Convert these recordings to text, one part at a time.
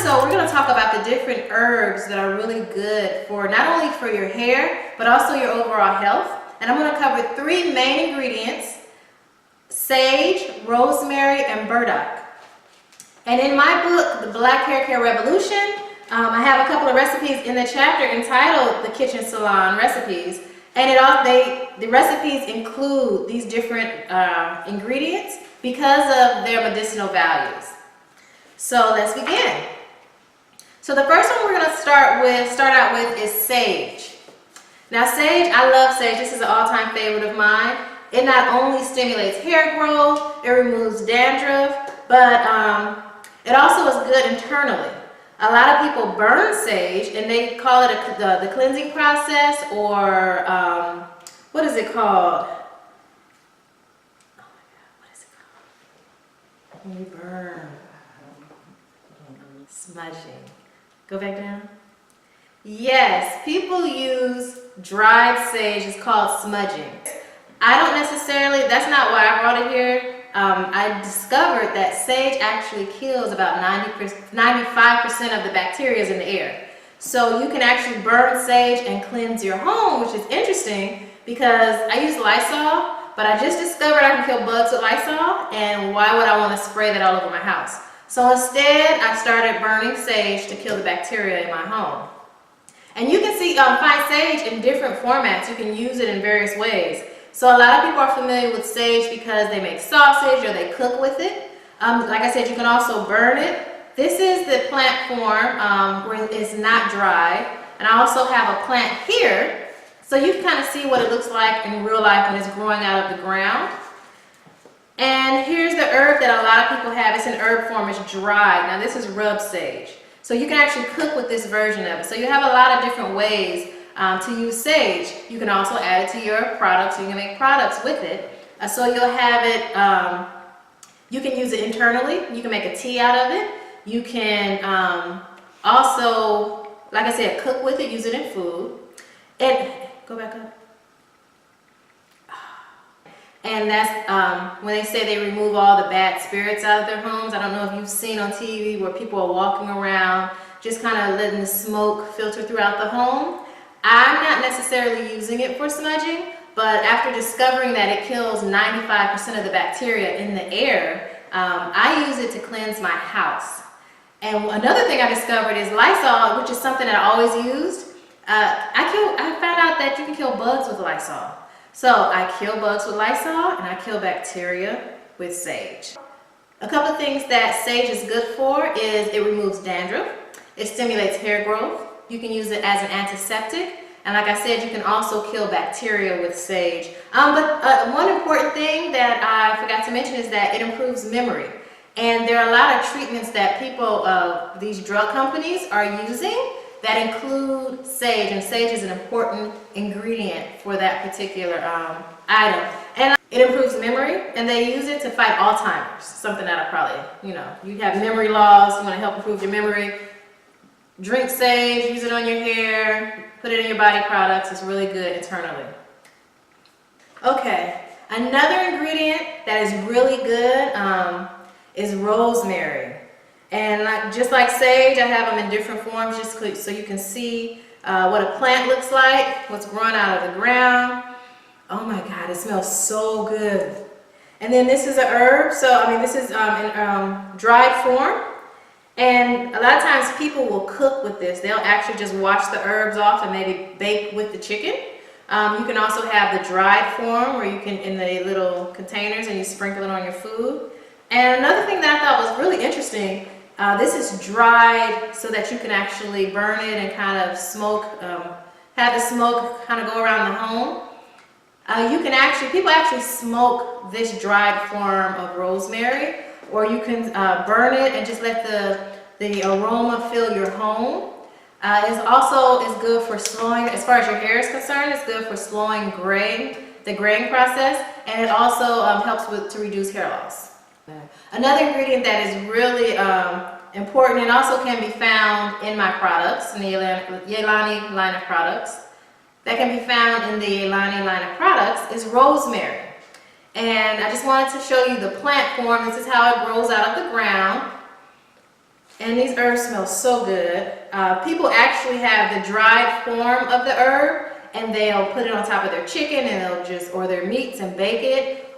episode, we're going to talk about the different herbs that are really good for not only for your hair, but also your overall health. And I'm going to cover 3 main ingredients: sage, rosemary, and burdock. And in my book, The Black Hair Care Revolution, I have a couple of recipes in the chapter entitled The Kitchen Salon Recipes. And the recipes include these different ingredients because of their medicinal values. So let's begin. So the first one we're going to start out with is sage. Now sage, I love sage. This is an all-time favorite of mine. It not only stimulates hair growth, it removes dandruff, but it also is good internally. A lot of people burn sage and they call it the cleansing process, or what is it called? Oh my God, what is it called? When you burn. Smudging. Go back down. Yes, people use dried sage. It's called smudging. I don't necessarily, that's not why I brought it here. I discovered that sage actually kills about 95% of the bacteria in the air. So you can actually burn sage and cleanse your home, which is interesting because I use Lysol, but I just discovered I can kill bugs with Lysol, and why would I want to spray that all over my house? So instead, I started burning sage to kill the bacteria in my home. And you can find sage in different formats. You can use it in various ways. So a lot of people are familiar with sage because they make sausage or they cook with it. Like I said, you can also burn it. This is the plant form where it's not dry. And I also have a plant here, so you can kind of see what it looks like in real life when it's growing out of the ground. And here's the herb that a lot of people have. It's in herb form. It's dried. Now this is rub sage. So you can actually cook with this version of it. So you have a lot of different ways to use sage. You can also add it to your products. You can make products with it. So you'll have it, you can use it internally. You can make a tea out of it. You can also, like I said, cook with it, use it in food. And go back up. And that's when they say they remove all the bad spirits out of their homes. I don't know if you've seen on TV where people are walking around just kind of letting the smoke filter throughout the home. I'm not necessarily using it for smudging, but after discovering that it kills 95% of the bacteria in the air, I use it to cleanse my house. And another thing I discovered is Lysol, which is something that I always used. I found out that you can kill bugs with Lysol. So I kill bugs with Lysol and I kill bacteria with sage. A couple of things that sage is good for is it removes dandruff. It stimulates hair growth. You can use it as an antiseptic. And like I said, you can also kill bacteria with sage. But one important thing that I forgot to mention is that it improves memory. And there are a lot of treatments that people, these drug companies are using that include sage, and sage is an important ingredient for that particular item. And it improves memory, and they use it to fight Alzheimer's, something that I probably, you have memory loss, you want to help improve your memory. Drink sage, use it on your hair, put it in your body products. It's really good internally. Okay, another ingredient that is really good is rosemary. And just like sage, I have them in different forms just so you can see what a plant looks like, what's growing out of the ground. Oh my God, it smells so good. And then this is a herb. So, this is in dried form. And a lot of times people will cook with this. They'll actually just wash the herbs off and maybe bake with the chicken. You can also have the dried form where you can, in the little containers, and you sprinkle it on your food. And another thing that I thought was really interesting, this is dried so that you can actually burn it and kind of smoke, have the smoke kind of go around the home. People actually smoke this dried form of rosemary, or you can burn it and just let the aroma fill your home. It also is good for slowing, as far as your hair is concerned, it's good for slowing the graying process, and it also helps to reduce hair loss. Another ingredient that is really important and also can be found in my products, in the Yaelani line of products, that can be found in the Yaelani line of products is rosemary. And I just wanted to show you the plant form. This is how it grows out of the ground. And these herbs smell so good. People actually have the dried form of the herb, and they'll put it on top of their chicken, and or their meats, and bake it.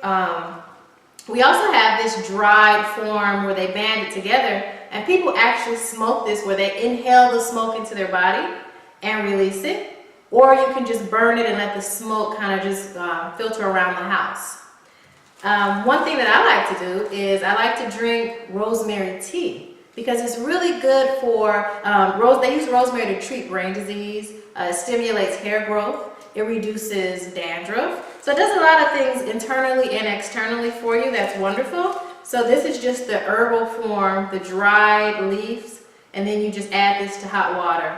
We also have this dried form where they band it together, and people actually smoke this where they inhale the smoke into their body and release it. Or you can just burn it and let the smoke kind of just filter around the house. One thing that I like to do is I like to drink rosemary tea because it's really good for, they use rosemary to treat brain disease, it stimulates hair growth, it reduces dandruff. So it does a lot of things internally and externally for you. That's wonderful. So this is just the herbal form, the dried leaves, and then you just add this to hot water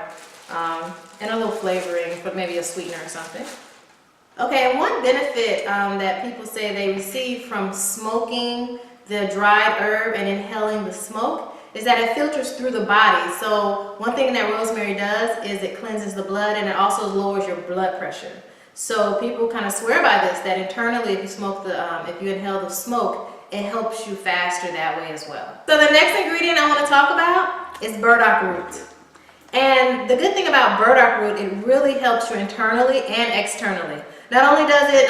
and a little flavoring, but maybe a sweetener or something. Okay, and one benefit that people say they receive from smoking the dried herb and inhaling the smoke is that it filters through the body. So one thing that rosemary does is it cleanses the blood, and it also lowers your blood pressure. So people kind of swear by this, that internally if you smoke if you inhale the smoke, it helps you faster that way as well. So the next ingredient I want to talk about is burdock root. And the good thing about burdock root, it really helps you internally and externally. Not only does it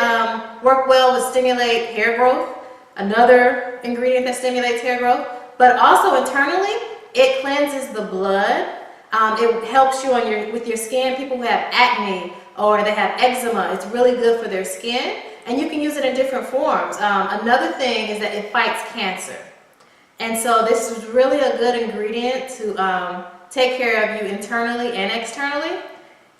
work well with stimulate hair growth, another ingredient that stimulates hair growth, but also internally, it cleanses the blood. It helps you with your skin. People who have acne or they have eczema, it's really good for their skin, and you can use it in different forms. Another thing is that it fights cancer. And so this is really a good ingredient to take care of you internally and externally.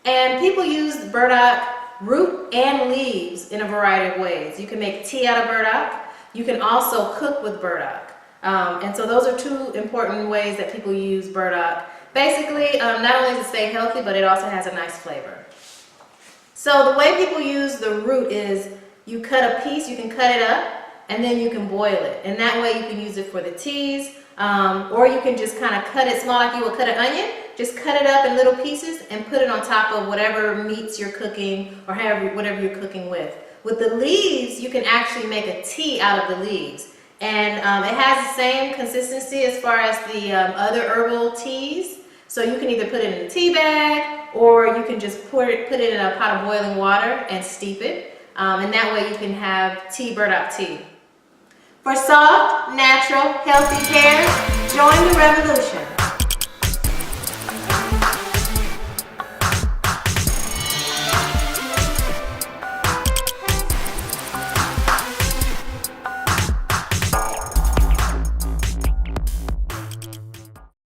And people use burdock root and leaves in a variety of ways. You can make tea out of burdock. You can also cook with burdock. And so those are two important ways that people use burdock. Basically, not only does it stay healthy, but it also has a nice flavor. So the way people use the root is you cut a piece, you can cut it up, and then you can boil it. And that way you can use it for the teas, or you can just kind of cut it small like you would cut an onion. Just cut it up in little pieces and put it on top of whatever meats you're cooking or whatever you're cooking with. With the leaves, you can actually make a tea out of the leaves. And it has the same consistency as far as the other herbal teas. So you can either put it in a tea bag, or you can just put it in a pot of boiling water and steep it. And that way you can have burdock tea. For soft, natural, healthy hair, join the revolution.